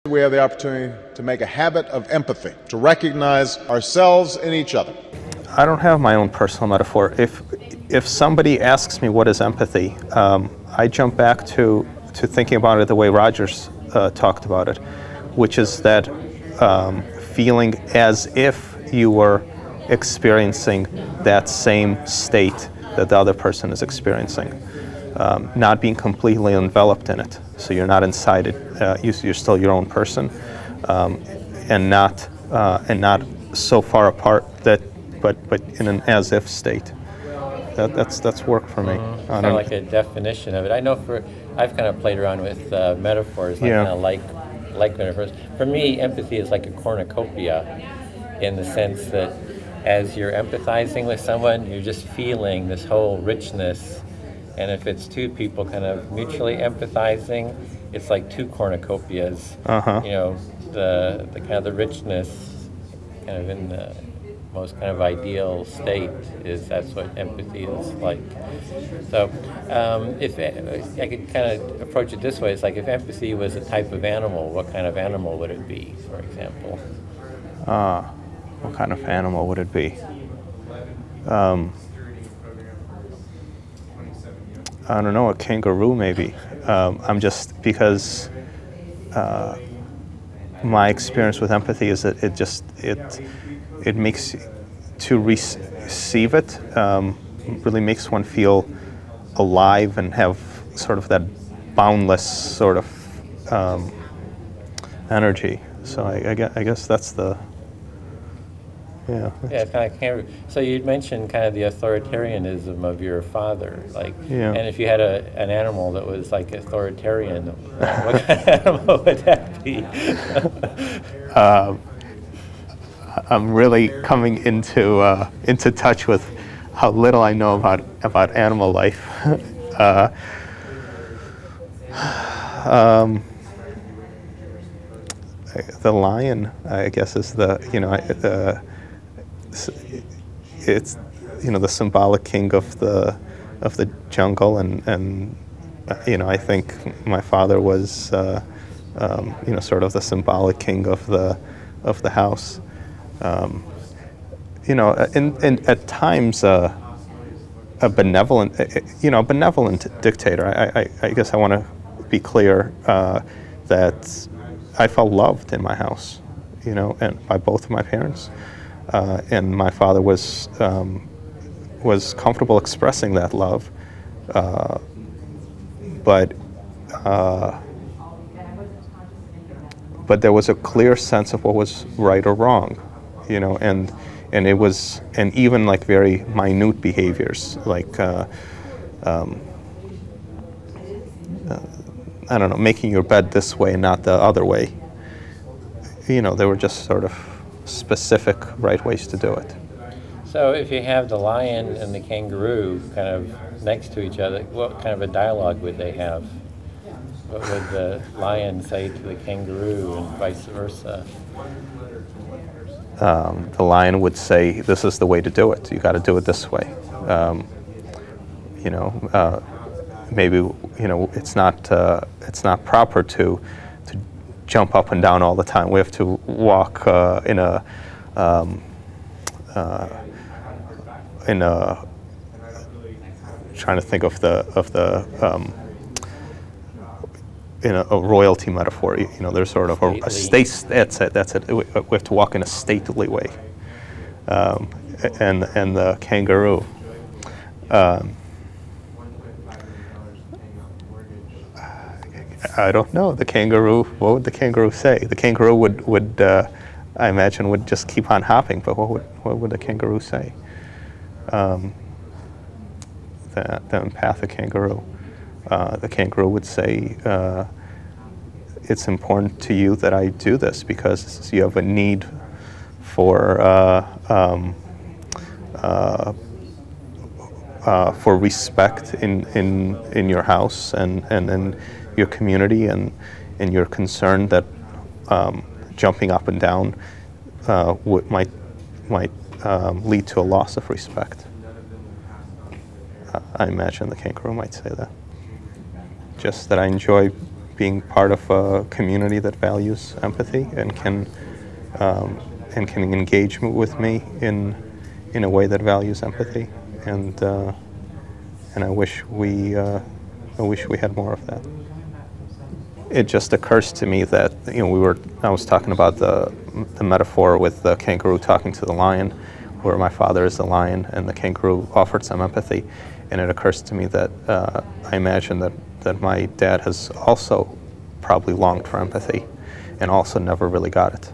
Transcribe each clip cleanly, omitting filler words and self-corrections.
We have the opportunity to make a habit of empathy, to recognize ourselves in each other. I don't have my own personal metaphor. If somebody asks me what is empathy, I jump back to thinking about it the way Rogers talked about it, which is that feeling as if you were experiencing that same state that the other person is experiencing, not being completely enveloped in it. So you're not inside it. You're still your own person, and not so far apart that, but in an as-if state. That's work for me. Kind of like a definition of it. I know I've kind of played around with metaphors. I kind of like metaphors. For me, empathy is like a cornucopia, in the sense that as you're empathizing with someone, you're just feeling this whole richness. And if it's two people kind of mutually empathizing, it's like two cornucopias. You know, the kind of the richness, kind of in the most kind of ideal state, that's what empathy is like. So, if I could kind of approach it this way, it's like if empathy was a type of animal, what kind of animal would it be, for example? What kind of animal would it be? I don't know, a kangaroo maybe. I'm just, because my experience with empathy is that it makes, to receive it, really makes one feel alive and have sort of that boundless sort of energy. So I guess that's the, yeah. Yeah, it's kind of kangaroo. So you mentioned kind of the authoritarianism of your father, like, and if you had an animal that was like authoritarian, what kind of animal would that be? I'm really coming into touch with how little I know about animal life. The lion, I guess, is it's the symbolic king of the jungle, and I think my father was sort of the symbolic king of the house. And at times a benevolent dictator. I guess I want to be clear that I felt loved in my house, and by both of my parents. And my father was comfortable expressing that love, but there was a clear sense of what was right or wrong, and even like very minute behaviors, like I don't know, making your bed this way and not the other way. They were just sort of specific right ways to do it. So if you have the lion and the kangaroo kind of next to each other, what kind of a dialogue would they have? What would the lion say to the kangaroo and vice versa? The lion would say, "This is the way to do it. You got to do it this way." Maybe it's not proper to jump up and down all the time. We have to walk in a trying to think of the in a royalty metaphor. There's sort of a state. That's it. We have to walk in a stately way. And the kangaroo. I don't know. The kangaroo, what would the kangaroo say? The kangaroo would I imagine, would just keep on hopping, but what would the kangaroo say? The empathic kangaroo. The kangaroo would say, it's important to you that I do this because you have a need for respect in your house and in your community, and you're concerned that jumping up and down might lead to a loss of respect. I imagine the kangaroo might say that. Just that I enjoy being part of a community that values empathy and can engage with me in a way that values empathy, and I wish we had more of that. It just occurs to me that, you know, I was talking about the metaphor with the kangaroo talking to the lion, where my father is the lion and the kangaroo offered some empathy, and it occurs to me that I imagine that my dad has also probably longed for empathy and also never really got it.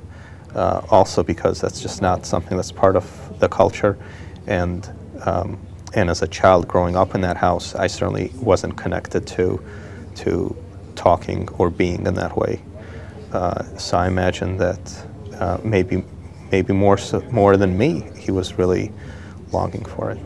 Also because that's just not something that's part of the culture, and as a child growing up in that house, I certainly wasn't connected to talking or being in that way. So I imagine that maybe more than me, he was really longing for it.